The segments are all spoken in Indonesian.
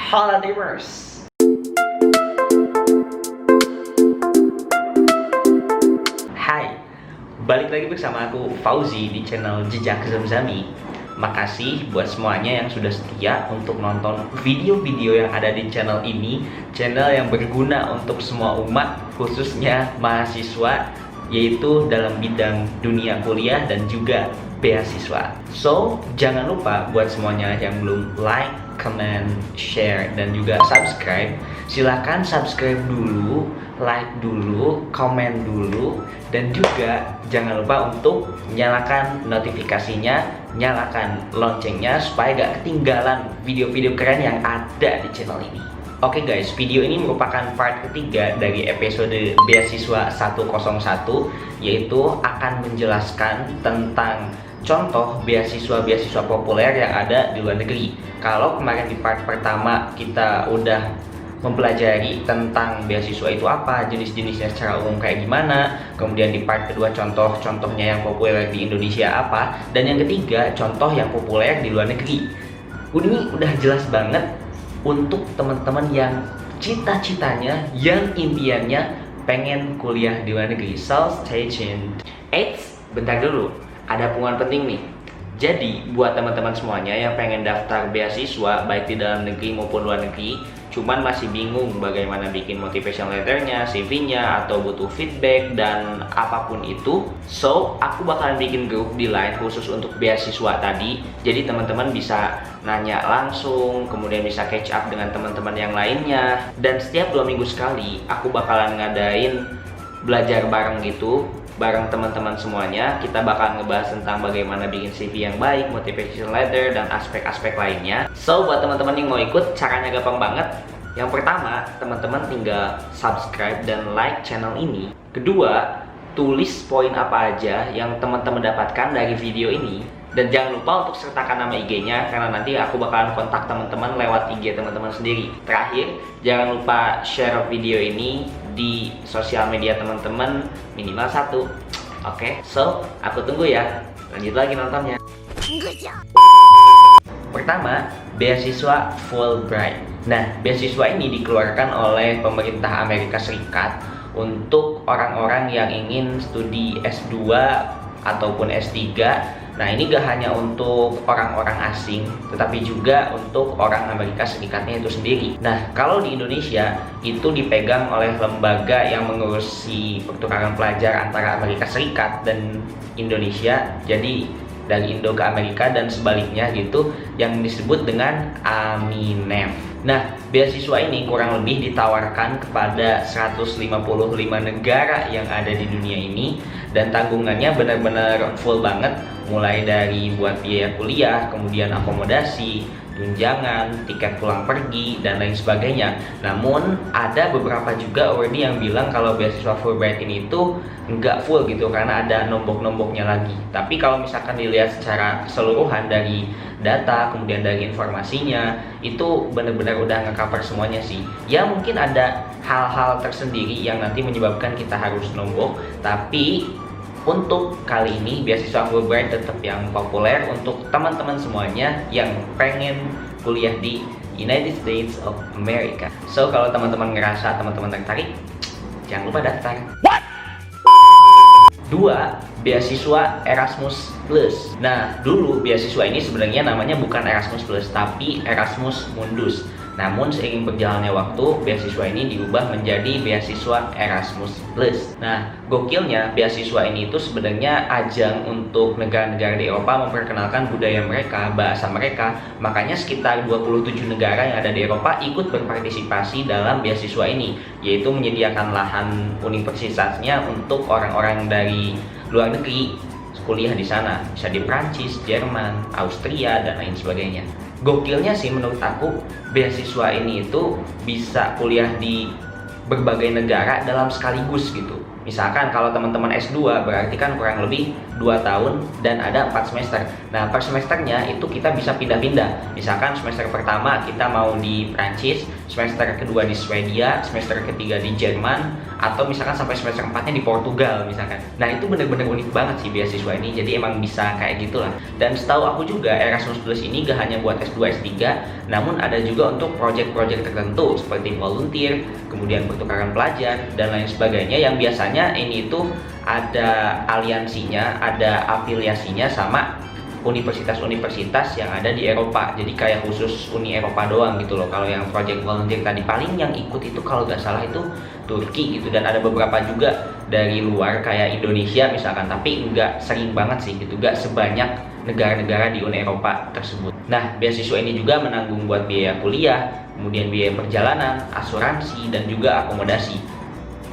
Halo Dreamers. Hai, balik lagi bersama aku Fauzi di channel Jejak Zamzami. Makasih buat semuanya yang sudah setia untuk nonton video-video yang ada di channel ini. Channel yang berguna untuk semua umat, khususnya mahasiswa, yaitu dalam bidang dunia kuliah dan juga beasiswa. So, jangan lupa buat semuanya yang belum like, comment, share, dan juga subscribe, silahkan subscribe dulu, like dulu, komen dulu, dan juga jangan lupa untuk nyalakan notifikasinya, nyalakan loncengnya supaya gak ketinggalan video-video keren yang ada di channel ini. Oke guys, video ini merupakan part ketiga dari episode Beasiswa 101, yaitu akan menjelaskan tentang contoh beasiswa-beasiswa populer yang ada di luar negeri. Kalau kemarin di part pertama kita udah mempelajari tentang beasiswa itu apa, jenis-jenisnya secara umum kayak gimana, kemudian di part kedua contoh-contohnya yang populer di Indonesia apa, dan yang ketiga contoh yang populer di luar negeri. Ini udah jelas banget untuk teman-teman yang cita-citanya, yang impiannya pengen kuliah di luar negeri. So stay tuned. Eits, bentar dulu, ada pengumuman penting nih. Jadi buat teman-teman semuanya yang pengen daftar beasiswa baik di dalam negeri maupun luar negeri, cuman masih bingung bagaimana bikin motivation letternya, CV-nya, atau butuh feedback dan apapun itu, so aku bakalan bikin grup di Line khusus untuk beasiswa tadi. Jadi teman-teman bisa nanya langsung, kemudian bisa catch up dengan teman-teman yang lainnya. Dan setiap 2 minggu sekali aku bakalan ngadain belajar bareng gitu, bareng teman-teman semuanya. Kita bakal ngebahas tentang bagaimana bikin CV yang baik, motivation letter, dan aspek-aspek lainnya. So buat teman-teman yang mau ikut, caranya gampang banget. Yang pertama, teman-teman tinggal subscribe dan like channel ini. Kedua, tulis poin apa aja yang teman-teman dapatkan dari video ini. Dan jangan lupa untuk sertakan nama IG-nya, karena nanti aku bakalan kontak teman-teman lewat IG teman-teman sendiri. Terakhir, jangan lupa share video ini di sosial media teman-teman minimal 1. Oke, so aku tunggu ya. Lanjut lagi nontonnya. Pertama, beasiswa Fulbright. Nah, beasiswa ini dikeluarkan oleh pemerintah Amerika Serikat untuk orang-orang yang ingin studi S2 ataupun S3. Nah, ini gak hanya untuk orang-orang asing, tetapi juga untuk orang Amerika Serikatnya itu sendiri. Nah, kalau di Indonesia, itu dipegang oleh lembaga yang mengurusi pertukaran pelajar antara Amerika Serikat dan Indonesia. Jadi, dari Indo ke Amerika dan sebaliknya gitu, yang disebut dengan AMINEF. Nah, beasiswa ini kurang lebih ditawarkan kepada 155 negara yang ada di dunia ini, dan tanggungannya benar-benar full banget, mulai dari buat biaya kuliah, kemudian akomodasi, tunjangan, tiket pulang pergi, dan lain sebagainya. Namun ada beberapa juga awardee yang bilang kalau beasiswa Fulbright ini itu nggak full gitu, karena ada nombok-nomboknya lagi. Tapi kalau misalkan dilihat secara keseluruhan dari data, kemudian dari informasinya, itu benar-benar udah nge-cover semuanya sih. Ya mungkin ada hal-hal tersendiri yang nanti menyebabkan kita harus nombok, tapi untuk kali ini beasiswa Fulbright tetap yang populer untuk teman-teman semuanya yang pengen kuliah di United States of America. So kalau teman-teman ngerasa teman-teman tertarik, jangan lupa daftar. What? 2. Beasiswa Erasmus Plus. Nah, dulu beasiswa ini sebenarnya namanya bukan Erasmus Plus, tapi Erasmus Mundus. Namun seiring berjalannya waktu, beasiswa ini diubah menjadi beasiswa Erasmus Plus. Nah, gokilnya beasiswa ini itu sebenarnya ajang untuk negara-negara di Eropa memperkenalkan budaya mereka, bahasa mereka. Makanya sekitar 27 negara yang ada di Eropa ikut berpartisipasi dalam beasiswa ini, yaitu menyediakan lahan universitasnya untuk orang-orang dari luar negeri kuliah di sana, bisa di Prancis, Jerman, Austria, dan lain sebagainya. Gokilnya sih menurut aku, beasiswa ini itu bisa kuliah di berbagai negara dalam sekaligus gitu. Misalkan kalau teman-teman S2 berarti kan kurang lebih 2 tahun dan ada 4 semester. Nah, per semesternya itu kita bisa pindah-pindah. Misalkan semester pertama kita mau di Prancis, semester kedua di Swedia, semester ketiga di Jerman, atau misalkan sampai semester 4-nya di Portugal misalkan. Nah, itu bener-bener unik banget sih beasiswa ini. Jadi emang bisa kayak gitulah. Dan setahu aku juga Erasmus Plus ini gak hanya buat S2, S3, namun ada juga untuk project-project tertentu seperti volunteer, kemudian pertukaran pelajar dan lain sebagainya, yang biasanya ini itu ada aliansinya, ada afiliasinya sama universitas-universitas yang ada di Eropa. Jadi kayak khusus Uni Eropa doang gitu loh. Kalau yang project volunteer tadi paling yang ikut itu kalau nggak salah itu Turki gitu, dan ada beberapa juga dari luar kayak Indonesia misalkan, tapi nggak sering banget sih gitu, nggak sebanyak negara-negara di Uni Eropa tersebut. Nah, beasiswa ini juga menanggung buat biaya kuliah, kemudian biaya perjalanan, asuransi, dan juga akomodasi.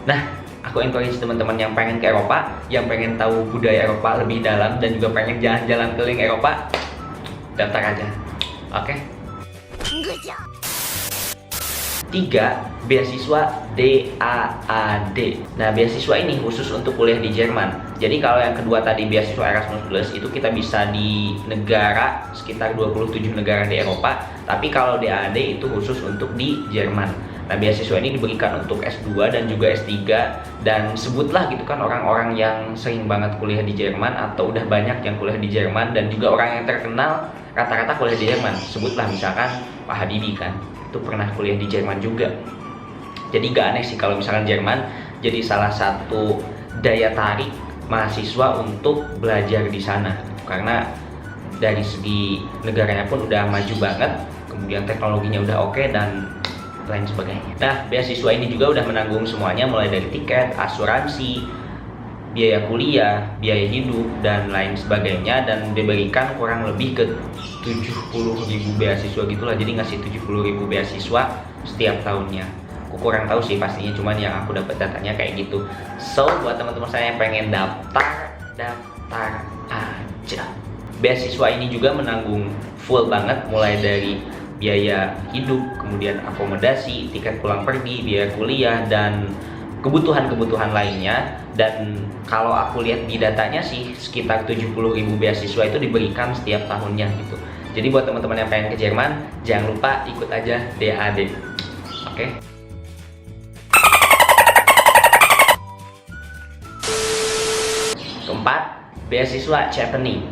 Nah, aku encourage teman-teman yang pengen ke Eropa, yang pengen tahu budaya Eropa lebih dalam, dan juga pengen jalan-jalan keliling Eropa, daftar aja. Oke? 3. Beasiswa DAAD. Nah, beasiswa ini khusus untuk kuliah di Jerman. Jadi kalau yang kedua tadi beasiswa Erasmus Plus itu kita bisa di negara sekitar 27 negara di Eropa, tapi kalau DAAD itu khusus untuk di Jerman. Nah, beasiswa ini diberikan untuk S2 dan juga S3, dan sebutlah gitu kan orang-orang yang sering banget kuliah di Jerman atau udah banyak yang kuliah di Jerman, dan juga orang yang terkenal rata-rata kuliah di Jerman. Sebutlah misalkan Pak Habibie kan, itu pernah kuliah di Jerman juga. Jadi gak aneh sih kalau misalkan Jerman jadi salah satu daya tarik mahasiswa untuk belajar di sana, karena dari segi negaranya pun udah maju banget, kemudian teknologinya udah oke, dan lain sebagainya. Nah, beasiswa ini juga udah menanggung semuanya, mulai dari tiket, asuransi, biaya kuliah, biaya hidup, dan lain sebagainya, dan diberikan kurang lebih ke 70.000 beasiswa gitulah. Jadi ngasih 70.000 beasiswa setiap tahunnya. Aku kurang tahu sih pastinya, cuman yang aku dapat datanya kayak gitu. So, buat teman-teman saya yang pengen daftar aja. Beasiswa ini juga menanggung full banget, mulai dari biaya hidup, kemudian akomodasi, tiket pulang pergi, biaya kuliah, dan kebutuhan-kebutuhan lainnya. Dan kalau aku lihat di datanya sih sekitar 70.000 beasiswa itu diberikan setiap tahunnya gitu. Jadi buat teman-teman yang pengen ke Jerman, jangan lupa ikut aja DAAD. Oke? Keempat, beasiswa Chevening.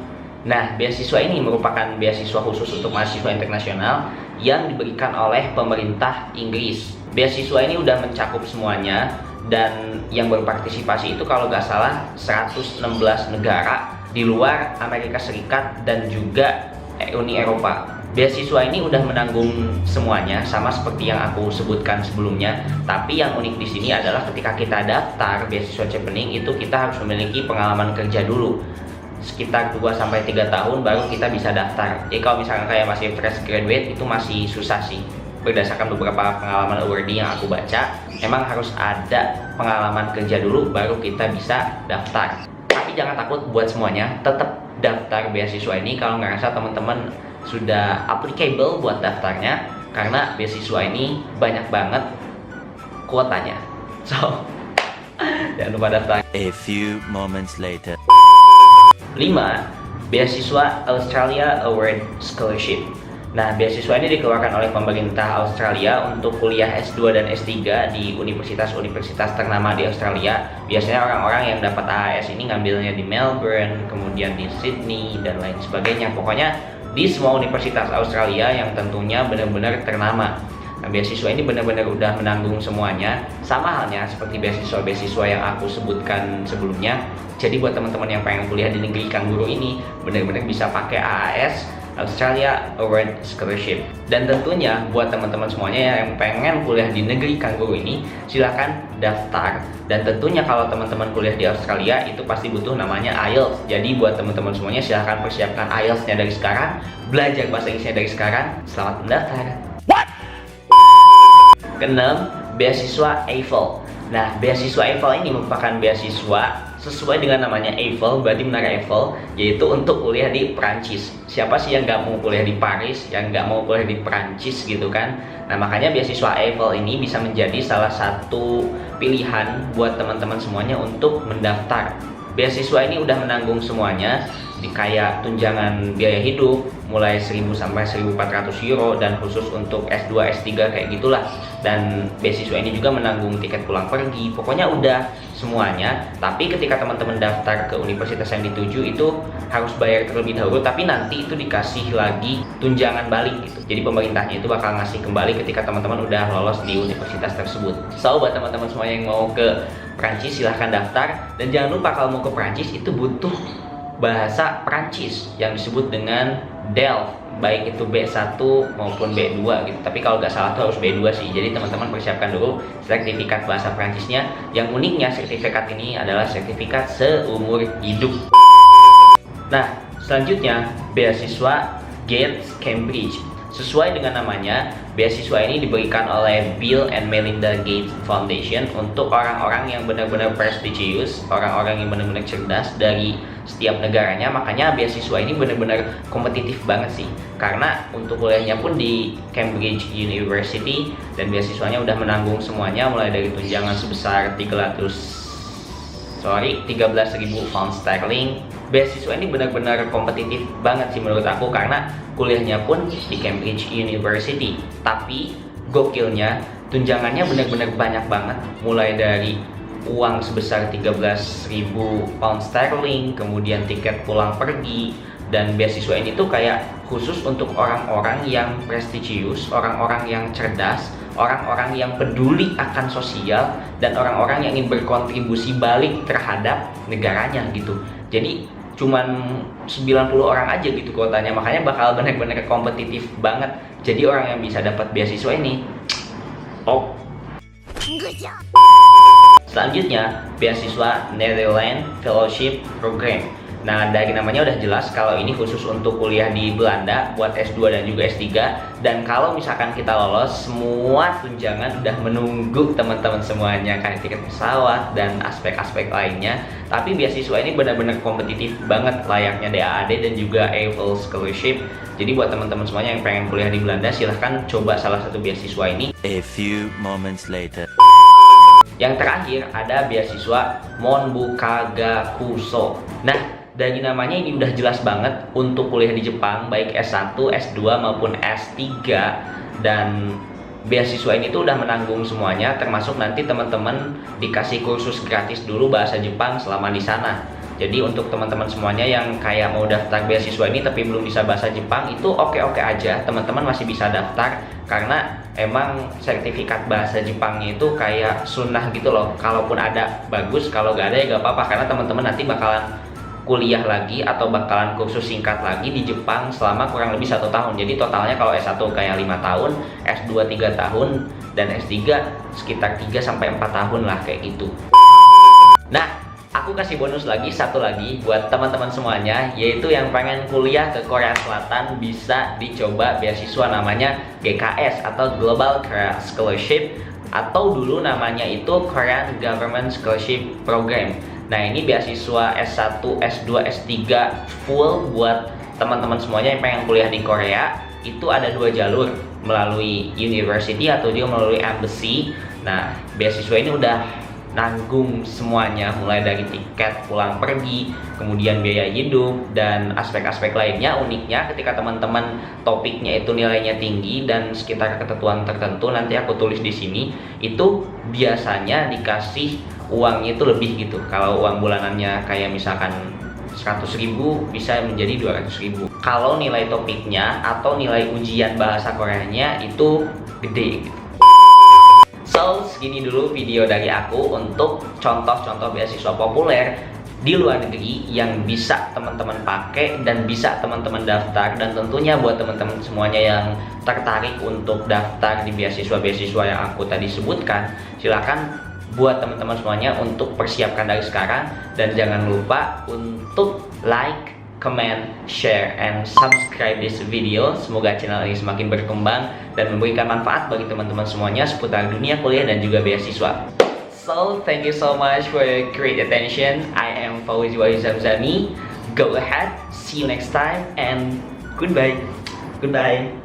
Nah, beasiswa ini merupakan beasiswa khusus untuk mahasiswa internasional yang diberikan oleh pemerintah Inggris. Beasiswa ini udah mencakup semuanya, dan yang berpartisipasi itu kalau nggak salah 116 negara di luar Amerika Serikat dan juga Uni Eropa. Beasiswa ini udah menanggung semuanya, sama seperti yang aku sebutkan sebelumnya. Tapi yang unik di sini adalah ketika kita daftar beasiswa Chevening itu kita harus memiliki pengalaman kerja dulu sekitar 2-3 tahun baru kita bisa daftar. Jadi kalau misalkan kayak masih fresh graduate itu masih susah sih. Berdasarkan beberapa pengalaman awardee yang aku baca, memang harus ada pengalaman kerja dulu baru kita bisa daftar. Tapi jangan takut buat semuanya, tetap daftar beasiswa ini kalau ngerasa teman-teman sudah applicable buat daftarnya, karena beasiswa ini banyak banget kuotanya. So, jangan lupa daftar. A few moments later. 5. Beasiswa Australia Award Scholarship. Nah, beasiswa ini dikeluarkan oleh pemerintah Australia untuk kuliah S2 dan S3 di universitas-universitas ternama di Australia. Biasanya orang-orang yang dapat AAS ini ngambilnya di Melbourne, kemudian di Sydney, dan lain sebagainya. Pokoknya di semua universitas Australia yang tentunya benar-benar ternama. Nah, beasiswa ini benar-benar udah menanggung semuanya, sama halnya seperti beasiswa-beasiswa yang aku sebutkan sebelumnya. Jadi buat teman-teman yang pengen kuliah di negeri kanguru ini benar-benar bisa pakai AAS Australia Award Scholarship. Dan tentunya buat teman-teman semuanya yang pengen kuliah di negeri kanguru ini, silahkan daftar. Dan tentunya kalau teman-teman kuliah di Australia itu pasti butuh namanya IELTS. Jadi buat teman-teman semuanya silahkan persiapkan IELTS-nya dari sekarang, belajar bahasa Inggrisnya dari sekarang. Selamat mendaftar. Keenam, beasiswa Eiffel. Nah, beasiswa Eiffel ini merupakan beasiswa sesuai dengan namanya Eiffel, berarti menara Eiffel, yaitu untuk kuliah di Prancis. Siapa sih yang nggak mau kuliah di Paris, yang nggak mau kuliah di Prancis gitu kan? Nah, makanya beasiswa Eiffel ini bisa menjadi salah satu pilihan buat teman-teman semuanya untuk mendaftar. beasiswa ini udah menanggung semuanya, kayak tunjangan biaya hidup mulai 1.000 sampai 1.400 euro, dan khusus untuk S2, S3 kayak gitulah. Dan beasiswa ini juga menanggung tiket pulang pergi, pokoknya udah semuanya. Tapi ketika teman-teman daftar ke universitas yang dituju itu harus bayar terlebih dahulu, tapi nanti itu dikasih lagi tunjangan balik gitu. Jadi pemerintahnya itu bakal ngasih kembali ketika teman-teman udah lolos di universitas tersebut. So, buat teman-teman semua yang mau ke Prancis silahkan daftar. Dan jangan lupa kalau mau ke Prancis itu butuh bahasa Prancis yang disebut dengan DELF, baik itu B1 maupun B2 gitu. Tapi kalau nggak salah tuh harus B2 sih. Jadi teman-teman persiapkan dulu sertifikat bahasa Prancisnya. Yang uniknya sertifikat ini adalah sertifikat seumur hidup. Nah, selanjutnya beasiswa Gates Cambridge. Sesuai dengan namanya, beasiswa ini diberikan oleh Bill and Melinda Gates Foundation untuk orang-orang yang benar-benar prestisius, orang-orang yang benar-benar cerdas dari setiap negaranya. Makanya beasiswa ini benar-benar kompetitif banget sih, karena untuk kuliahnya pun di Cambridge University, dan beasiswanya udah menanggung semuanya mulai dari tunjangan sebesar 13.000 pound sterling. Beasiswa ini benar-benar kompetitif banget sih menurut aku, karena kuliahnya pun di Cambridge University. Tapi gokilnya tunjangannya benar-benar banyak banget, mulai dari uang sebesar 13.000 pound sterling, kemudian tiket pulang pergi. Dan beasiswa ini tuh kayak khusus untuk orang-orang yang prestisius, orang-orang yang cerdas, orang-orang yang peduli akan sosial, dan orang-orang yang ingin berkontribusi balik terhadap negaranya gitu. Jadi cuman 90 orang aja gitu kuotanya, makanya bakal benar-benar kompetitif banget. Jadi orang yang bisa dapat beasiswa ini Selanjutnya, beasiswa Netherlands Fellowship Program. Nah, dari namanya udah jelas kalau ini khusus untuk kuliah di Belanda buat S2 dan juga S3. Dan kalau misalkan kita lolos, semua tunjangan udah menunggu teman-teman semuanya, kayak tiket pesawat dan aspek-aspek lainnya. Tapi beasiswa ini benar-benar kompetitif banget, layaknya DAAD dan juga EIFL Scholarship. Jadi buat teman-teman semuanya yang pengen kuliah di Belanda, silahkan coba salah satu beasiswa ini. A few moments later. Yang terakhir ada beasiswa Monbukagakuso. Nah, dari namanya ini udah jelas banget untuk kuliah di Jepang, baik S1, S2 maupun S3. Dan beasiswa ini tuh udah menanggung semuanya, termasuk nanti teman-teman dikasih kursus gratis dulu bahasa Jepang selama di sana. Jadi untuk teman-teman semuanya yang kayak mau daftar beasiswa ini tapi belum bisa bahasa Jepang, itu oke-oke aja, teman-teman masih bisa daftar. Karena emang sertifikat bahasa Jepangnya itu kayak sunnah gitu loh. Kalaupun ada bagus, kalau nggak ada ya nggak apa-apa, karena teman-teman nanti bakalan kuliah lagi atau bakalan kursus singkat lagi di Jepang selama kurang lebih 1 tahun. Jadi totalnya kalau S1 kayak 5 tahun, S2 3 tahun, dan S3 sekitar 3-4 tahun lah kayak gitu. Nah, aku kasih bonus lagi, satu lagi buat teman-teman semuanya, yaitu yang pengen kuliah ke Korea Selatan bisa dicoba beasiswa namanya GKS atau Global Korea Scholarship, atau dulu namanya itu Korean Government Scholarship Program. Nah, ini beasiswa S1, S2, S3 full buat teman-teman semuanya yang pengen kuliah di Korea. Itu ada 2 jalur, melalui university atau juga melalui embassy. Nah, beasiswa ini udah nanggung semuanya, mulai dari tiket pulang pergi, kemudian biaya hidup, dan aspek-aspek lainnya. Uniknya ketika teman-teman topiknya itu nilainya tinggi dan sekitar ketentuan tertentu, nanti aku tulis di sini, itu biasanya dikasih uangnya itu lebih gitu. Kalau uang bulanannya kayak misalkan 100.000 bisa menjadi 200.000. Kalau nilai topiknya atau nilai ujian bahasa Koreanya itu gede gitu. So, segini dulu video dari aku untuk contoh-contoh beasiswa populer di luar negeri yang bisa teman-teman pakai dan bisa teman-teman daftar. Dan tentunya buat teman-teman semuanya yang tertarik untuk daftar di beasiswa-beasiswa yang aku tadi sebutkan, silakan buat teman-teman semuanya untuk persiapkan dari sekarang. Dan jangan lupa untuk like, comment, share, and subscribe this video. Semoga channel ini semakin berkembang dan memberikan manfaat bagi teman-teman semuanya seputar dunia kuliah dan juga beasiswa. So, thank you so much for your great attention. I am Fauzi Wahyu Zamzami. Go ahead, see you next time, and goodbye. Goodbye.